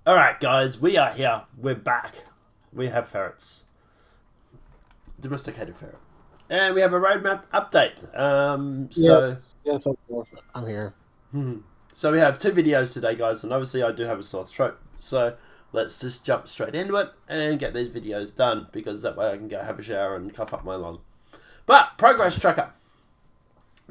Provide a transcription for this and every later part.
Alright guys, we are here. We're back. We have ferrets. Domesticated ferret. And we have a roadmap update. Yes, of course. I'm here. So we have 2 videos today, guys, and obviously I do have a sore throat. So let's just jump straight into it and get these videos done, because that way I can go have a shower and cough up my lung. But, progress tracker.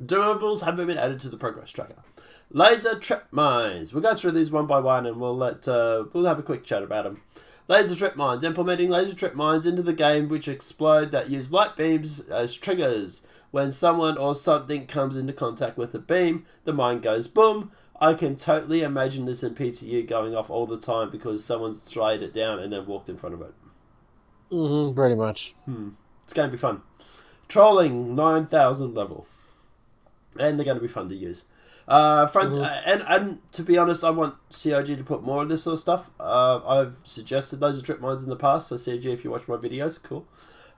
Deliverables haven't been added to the progress tracker. Laser trip mines. We'll go through these one by one and we'll have a quick chat about them. Laser trip mines. Implementing laser trip mines into the game which explode that use light beams as triggers. When someone or something comes into contact with the beam, the mine goes boom. I can totally imagine this in PTU going off all the time because someone's sprayed it down and then walked in front of it. Pretty much. It's going to be fun. Trolling 9,000 level. And they're going to be fun to use. And to be honest, I want COG to put more of this sort of stuff. I've suggested laser trip mines in the past, so COG, if you watch my videos, cool.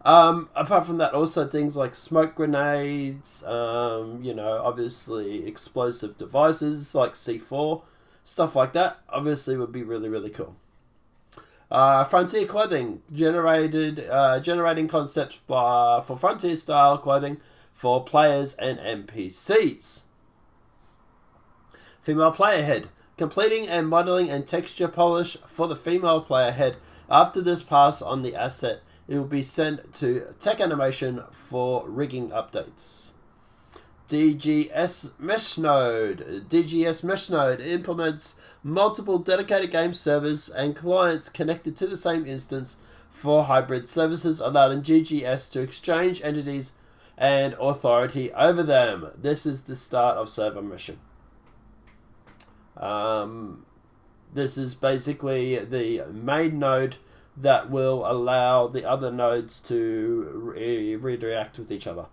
Apart from that, also things like smoke grenades, obviously explosive devices like C4, stuff like that, obviously would be really, really cool. Frontier clothing, generating concepts for Frontier style clothing for players and NPCs. Female player head. Completing and modeling and texture polish for the female player head. After this pass on the asset, it will be sent to tech animation for rigging updates. DGS Mesh Node. DGS Mesh Node implements multiple dedicated game servers and clients connected to the same instance for hybrid services, allowing GGS to exchange entities and authority over them. This is the start of server meshing. This is basically the main node that will allow the other nodes to redirect with each other.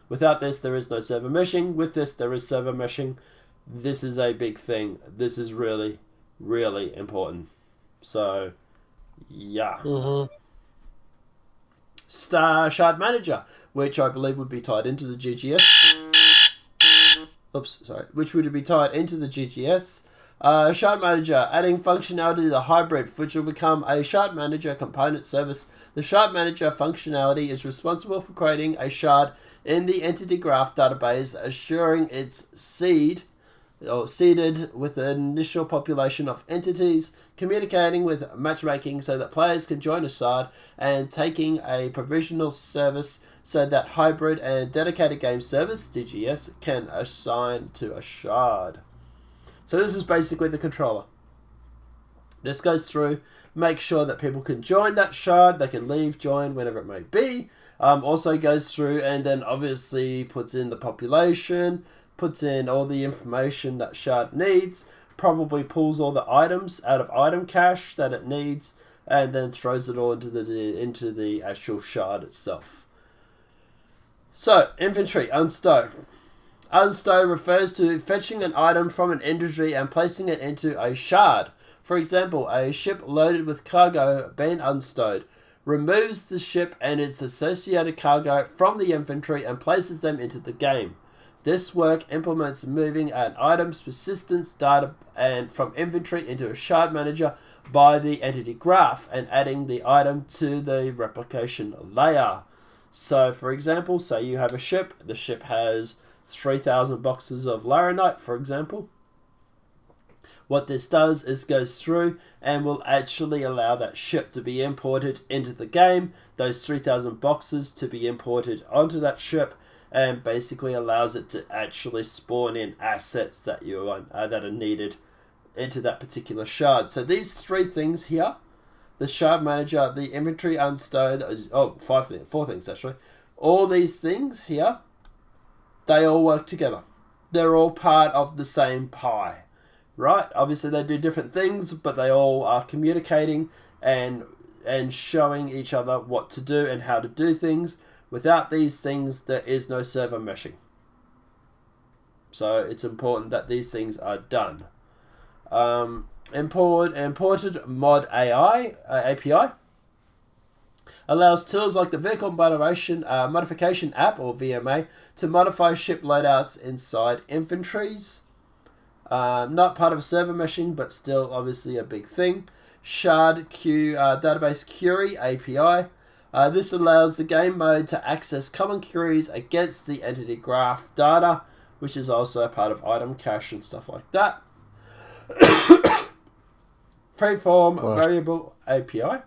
Without this, there is no server meshing. With this, there is server meshing. This is a big thing. This is really, really important. So, yeah. Star Shard Manager, which I believe would be tied into the GGS. Which would be tied into the GGS. Shard Manager, adding functionality to the hybrid, which will become a Shard Manager component service. The Shard Manager functionality is responsible for creating a shard in the entity graph database, assuring it's seeded with an initial population of entities, communicating with matchmaking so that players can join a shard, and taking a provisional service so that hybrid and dedicated game service, DGS, can assign to a shard. So this is basically the controller. This goes through, make sure that people can join that shard, they can leave, join, whenever it may be. Also goes through and then obviously puts in the population, puts in all the information that shard needs, probably pulls all the items out of item cache that it needs, and then throws it all into the actual shard itself. So, inventory, unstow. Unstow refers to fetching an item from an inventory and placing it into a shard. For example, a ship loaded with cargo being unstowed removes the ship and its associated cargo from the inventory and places them into the game. This work implements moving an item's persistence data and from inventory into a shard manager by the entity graph and adding the item to the replication layer. So, for example, say you have a ship. The ship has 3,000 boxes of laranite, for example. What this does is goes through and will actually allow that ship to be imported into the game, those 3,000 boxes to be imported onto that ship, and basically allows it to actually spawn in assets that that are needed into that particular shard. So these 3 things here, the shard manager, the inventory unstowed, 4 things actually, all these things here, they all work together. They're all part of the same pie, right? Obviously they do different things, but they all are communicating and showing each other what to do and how to do things. Without these things, there is no server meshing. So it's important that these things are done. Imported mod AI API allows tools like the Vehicle Modification App, or VMA, to modify ship loadouts inside inventories. Not part of a server meshing, but still obviously a big thing. Shard database query API. This allows the game mode to access common queries against the entity graph data, which is also a part of item cache and stuff like that. Freeform variable API.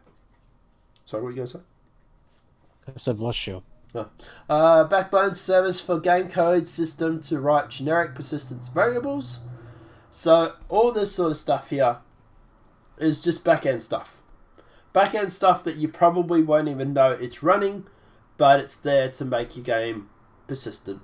Sorry, what were you going to say? I said bless you. Backbone service for game code system to write generic persistence variables. So all this sort of stuff here is just back-end stuff. Back-end stuff that you probably won't even know it's running, but it's there to make your game persistent.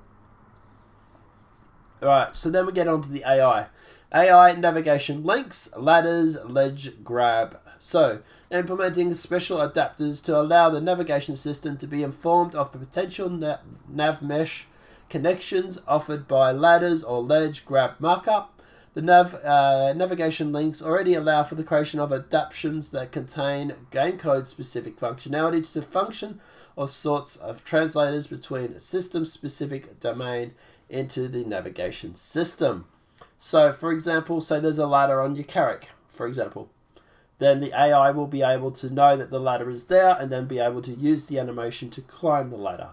Alright, so then we get on to the AI. AI navigation links, ladders, ledge grab. So, implementing special adapters to allow the navigation system to be informed of the potential nav mesh connections offered by ladders or ledge grab markup. The navigation links already allow for the creation of adaptations that contain game code specific functionality to function or sorts of translators between a system specific domain into the navigation system. So, for example, say there's a ladder on your Carrack, for example. Then the AI will be able to know that the ladder is there and then be able to use the animation to climb the ladder.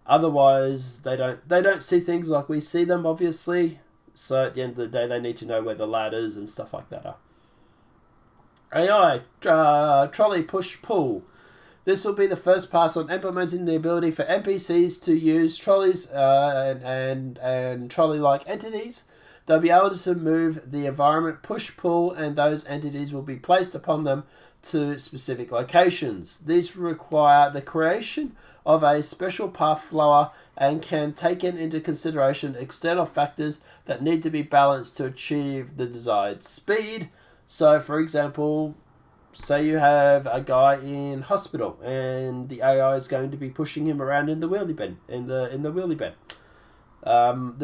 Otherwise, they don't see things like we see them, obviously. So at the end of the day, they need to know where the ladders and stuff like that are. AI trolley push pull. This will be the first pass on implementing the ability for NPCs to use trolleys and trolley-like entities. They'll be able to move the environment push-pull, and those entities will be placed upon them to specific locations. These require the creation of a special path flower and can take into consideration external factors that need to be balanced to achieve the desired speed. So, for example, say you have a guy in hospital and the AI is going to be pushing him around in the wheelie bin, the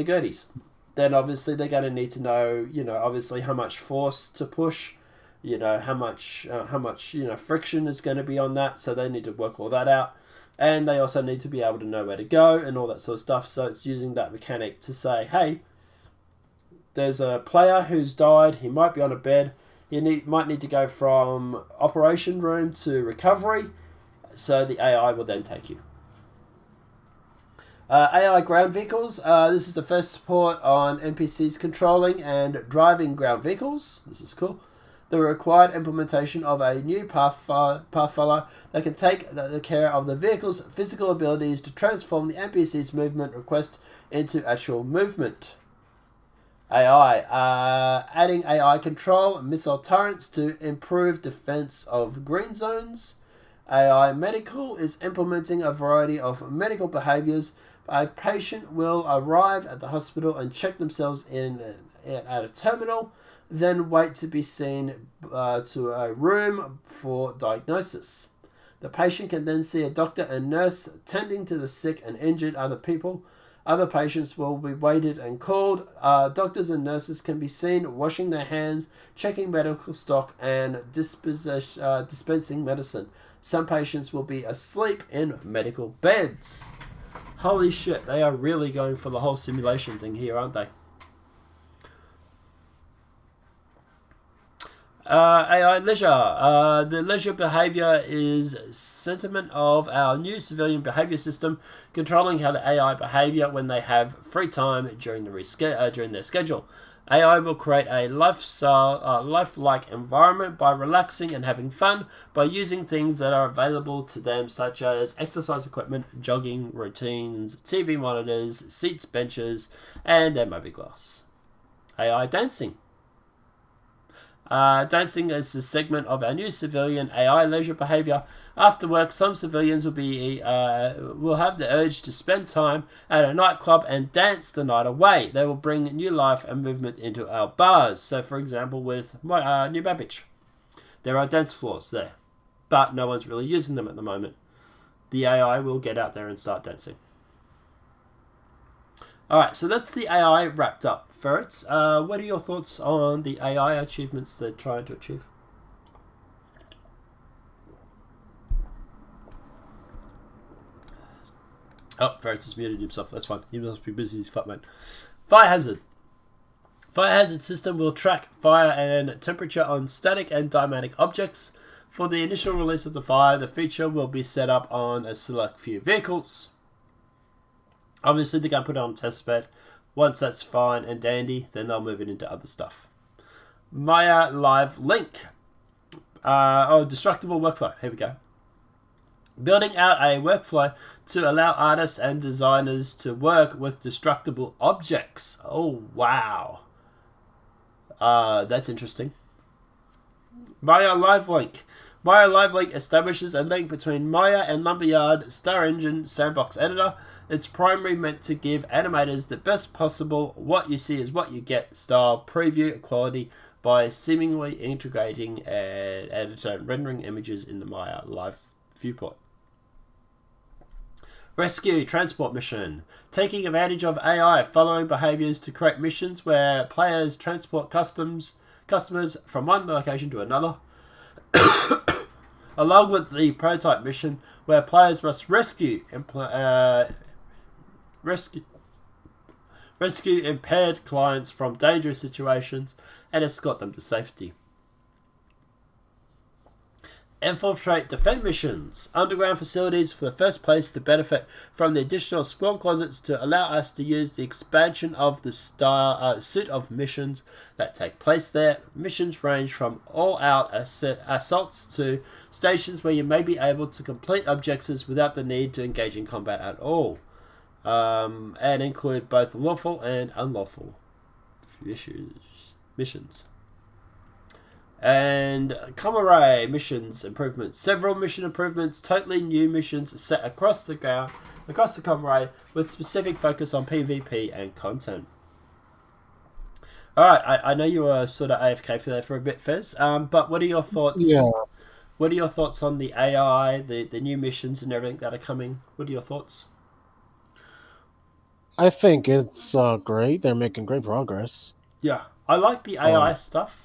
Gerties. Then obviously they're going to need to know, obviously how much force to push, how much friction is going to be on that. So they need to work all that out. And they also need to be able to know where to go and all that sort of stuff. So it's using that mechanic to say, hey, there's a player who's died. He might be on a bed. You might need to go from operation room to recovery. So the AI will then take you. AI ground vehicles. This is the first support on NPCs controlling and driving ground vehicles. This is cool. The required implementation of a new path follower that can take the care of the vehicle's physical abilities to transform the NPC's movement request into actual movement. AI. Adding AI control missile turrets to improve defense of green zones. AI medical is implementing a variety of medical behaviors. A patient will arrive at the hospital and check themselves in at a terminal, then wait to be seen to a room for diagnosis. The patient can then see a doctor and nurse tending to the sick and injured other people. Other patients will be waited and called. Doctors and nurses can be seen washing their hands, checking medical stock, and dispensing medicine. Some patients will be asleep in medical beds. Holy shit, they are really going for the whole simulation thing here, aren't they? AI leisure. The leisure behavior is sentiment of our new civilian behavior system, controlling how the AI behavior when they have free time during their schedule. AI will create a lifelike environment by relaxing and having fun by using things that are available to them, such as exercise equipment, jogging routines, TV monitors, seats, benches, and their mobiGlas. AI dancing. Dancing is a segment of our new civilian AI leisure behavior. After work, some civilians will have the urge to spend time at a nightclub and dance the night away. They will bring new life and movement into our bars. So, for example, with New Babbage, there are dance floors there, but no one's really using them at the moment. The AI will get out there and start dancing. Alright, so that's the AI wrapped up. Ferrets, what are your thoughts on the AI achievements they're trying to achieve? Oh, Ferrets has muted himself. That's fine. He must be busy as fuck, mate. Fire hazard. Fire hazard system will track fire and temperature on static and dynamic objects. For the initial release of the fire, the feature will be set up on a select few vehicles. Obviously, they're going to put it on testbed. Once that's fine and dandy, then they'll move it into other stuff. Maya Live Link. Destructible workflow. Here we go. Building out a workflow to allow artists and designers to work with destructible objects. Oh, wow. That's interesting. Maya Live Link. Maya Live Link establishes a link between Maya and Lumberyard Star Engine Sandbox Editor. It's primarily meant to give animators the best possible what you see is what you get style preview quality by seemingly integrating an editor and rendering images in the Maya Live viewport. Rescue Transport Mission. Taking advantage of AI following behaviors to create missions where players transport customers from one location to another. Along with the prototype mission where players must rescue impaired clients from dangerous situations and escort them to safety. Infiltrate defend missions. Underground facilities for the first place to benefit from the additional spawn closets to allow us to use the expansion of the suite of missions that take place there. Missions range from all-out assaults to stations where you may be able to complete objectives without the need to engage in combat at all. And include both lawful and unlawful missions. And Comaray missions improvements. Several mission improvements, totally new missions set across the Comaray with specific focus on PvP and content. Alright, I know you were sort of AFK for a bit, Fez. But what are your thoughts? Yeah. What are your thoughts on the AI, the new missions and everything that are coming? What are your thoughts? I think it's great. They're making great progress. Yeah, I like the AI stuff.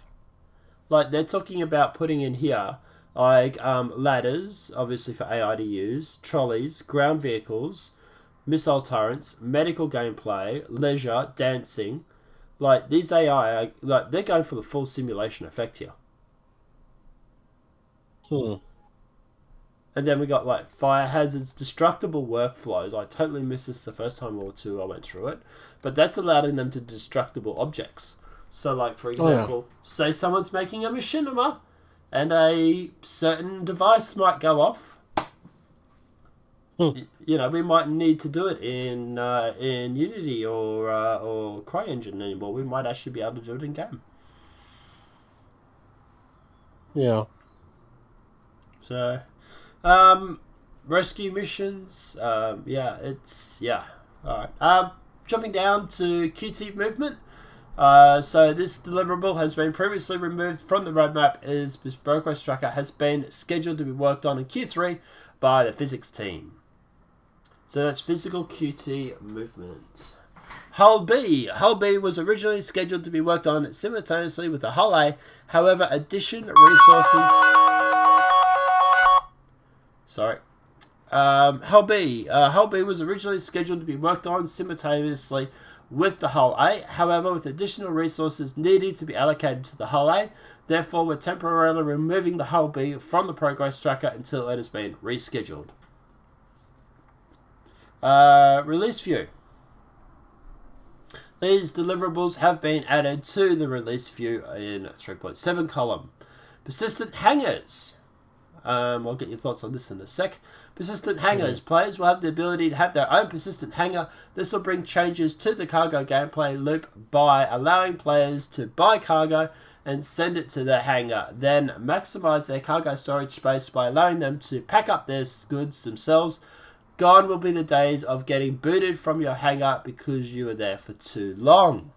Like, they're talking about putting in here, like, ladders, obviously for AI to use, trolleys, ground vehicles, missile turrets, medical gameplay, leisure, dancing. Like, these AI, they're going for the full simulation effect here. And then we got, like, fire hazards, destructible workflows. I totally missed this the first time or two I went through it. But that's allowing them to destructible objects. So, like, for example, say someone's making a machinima and a certain device might go off. You know, we might need to do it in Unity or CryEngine anymore. We might actually be able to do it in game. Yeah. So, rescue missions. All right. Jumping down to QT movement. So this deliverable has been previously removed from the roadmap as this progress tracker has been scheduled to be worked on in Q3 by the physics team. So that's physical QT movement. Hull B. Hull B was originally scheduled to be worked on simultaneously with the Hull A. However, addition resources... Hull B. Hull B was originally scheduled to be worked on simultaneously with the Hull A. However, with additional resources needing to be allocated to the Hull A, therefore we're temporarily removing the Hull B from the progress tracker until it has been rescheduled. Release view. These deliverables have been added to the release view in 3.7 column. Persistent hangars. I'll get your thoughts on this in a sec. Persistent hangars. Players will have the ability to have their own persistent hangar. This will bring changes to the cargo gameplay loop by allowing players to buy cargo and send it to their hangar. Then maximize their cargo storage space by allowing them to pack up their goods themselves. Gone will be the days of getting booted from your hangar because you were there for too long.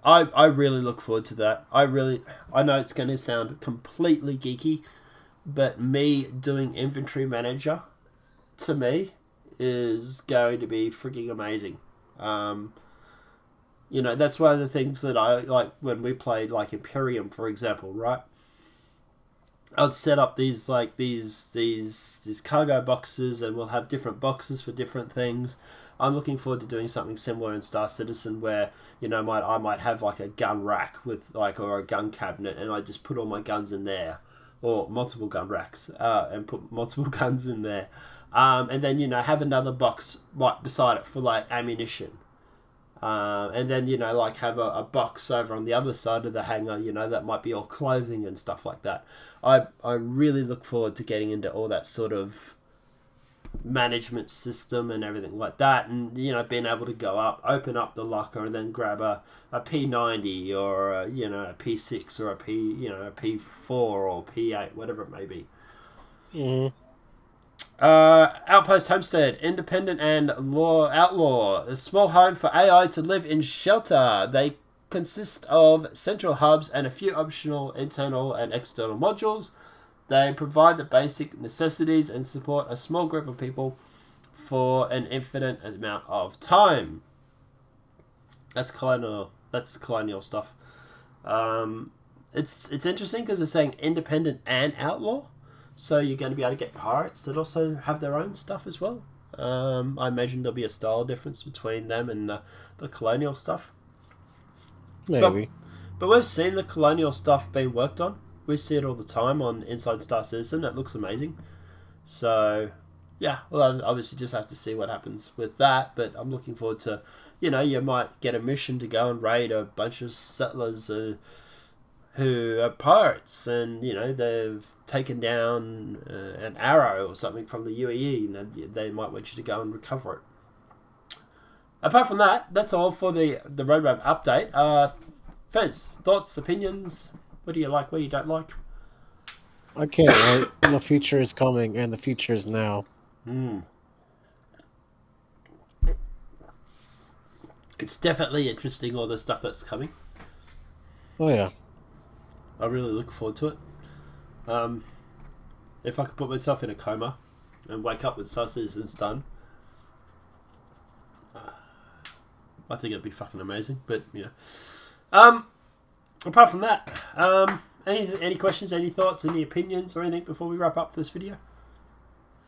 I really look forward to that. I know it's going to sound completely geeky, but me doing inventory manager, to me, is going to be freaking amazing. You know, that's one of the things that I like when we played like Imperium, for example, right? I'd set up these cargo boxes, and we'll have different boxes for different things. I'm looking forward to doing something similar in Star Citizen where, I might have like a gun rack or a gun cabinet, and I just put all my guns in there, or multiple gun racks, and put multiple guns in there. And then, have another box right beside it for like ammunition. And then, have a box over on the other side of the hangar, that might be all clothing and stuff like that. I really look forward to getting into all that sort of management system and everything like that, and being able to go up, open up the locker, and then grab a P90 or a P6 or a P4 or P8, whatever it may be. Outpost Homestead, independent and outlaw. A small home for AI to live in shelter. They consist of central hubs and a few optional internal and external modules. They provide the basic necessities and support a small group of people for an infinite amount of time. That's colonial stuff. It's interesting because they're saying independent and outlaw. So you're going to be able to get pirates that also have their own stuff as well. I imagine there'll be a style difference between them and the colonial stuff. Maybe. But we've seen the colonial stuff being worked on. We see it all the time on Inside Star Citizen. It looks amazing. So, yeah, well, I obviously just have to see what happens with that. But I'm looking forward to, you might get a mission to go and raid a bunch of settlers who are pirates, and they've taken down an arrow or something from the UAE, and they might want you to go and recover it. Apart from that, that's all for the roadmap update. Fez, thoughts, opinions? What do you like? What do you don't like? I can't wait. The future is coming, and the future is now. It's definitely interesting, all the stuff that's coming. Oh yeah. I really look forward to it. If I could put myself in a coma and wake up with Star Citizen's done, I think it'd be fucking amazing. But apart from that, any questions, any thoughts, any opinions, or anything before we wrap up this video?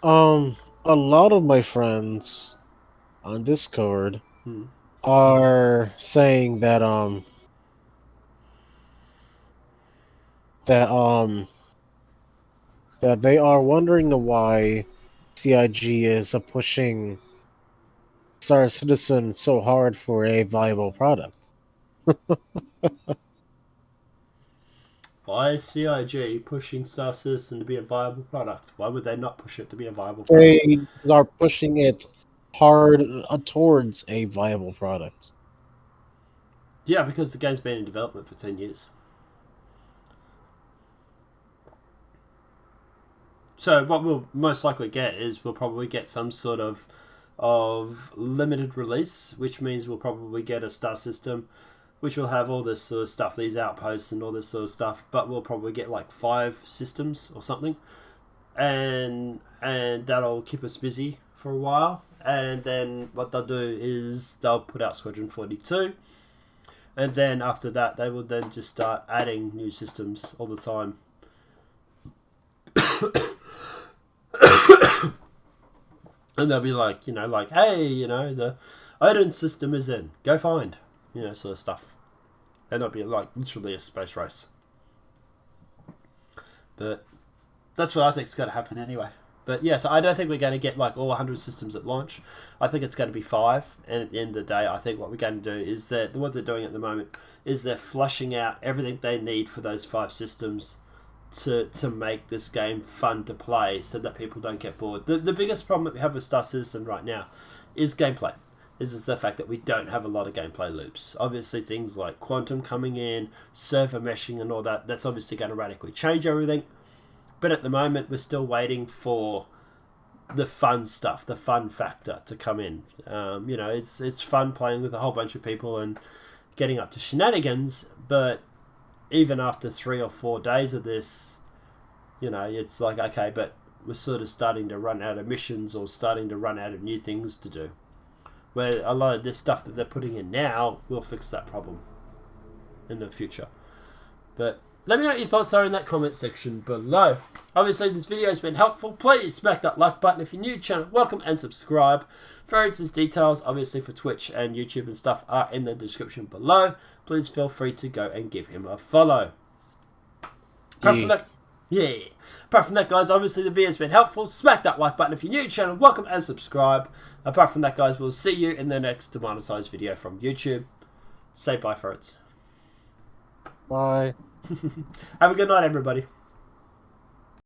A lot of my friends on Discord are saying that that they are wondering why CIG is pushing Star Citizen so hard for a viable product. Why is CIG pushing Star Citizen to be a viable product? Why would they not push it to be a viable product? They are pushing it hard towards a viable product. Yeah, because the game's been in development for 10 years. So what we'll most likely get is we'll probably get some sort of limited release, which means we'll probably get a star system which will have all this sort of stuff, these outposts and all this sort of stuff, but we'll probably get like 5 systems or something, and that'll keep us busy for a while. And then what they'll do is they'll put out Squadron 42, and then after that they will then just start adding new systems all the time. And they'll be like, hey, the Odin system is in, go find, sort of stuff. And it'll be like literally a space race. But that's what I think is going to happen anyway. But yeah, so I don't think we're going to get like all 100 systems at launch. I think it's going to be 5. And at the end of the day, I think what we're going to do is that what they're doing at the moment is they're flushing out everything they need for those 5 systems to make this game fun to play, so that people don't get bored. The biggest problem that we have with Star Citizen right now is gameplay. Is the fact that we don't have a lot of gameplay loops. Obviously things like quantum coming in, server meshing and all that, that's obviously going to radically change everything. But at the moment we're still waiting for the fun stuff, the fun factor to come in. It's fun playing with a whole bunch of people and getting up to shenanigans, but even after 3 or 4 days of this, it's like, okay, but we're sort of starting to run out of missions or starting to run out of new things to do. Where a lot of this stuff that they're putting in now will fix that problem in the future. But Let me know what your thoughts are in that comment section below. Obviously, this video has been helpful. Please smack that like button. If you're new to the channel, welcome and subscribe. Ferretz's details, obviously for Twitch and YouTube and stuff, are in the description below. Please feel free to go and give him a follow. Apart from that, guys, obviously the video has been helpful. Smack that like button if you're new to the channel. Welcome and subscribe. Apart from that, guys, we'll see you in the next demonetized video from YouTube. Say bye, Ferretz. Bye. Have a good night, everybody.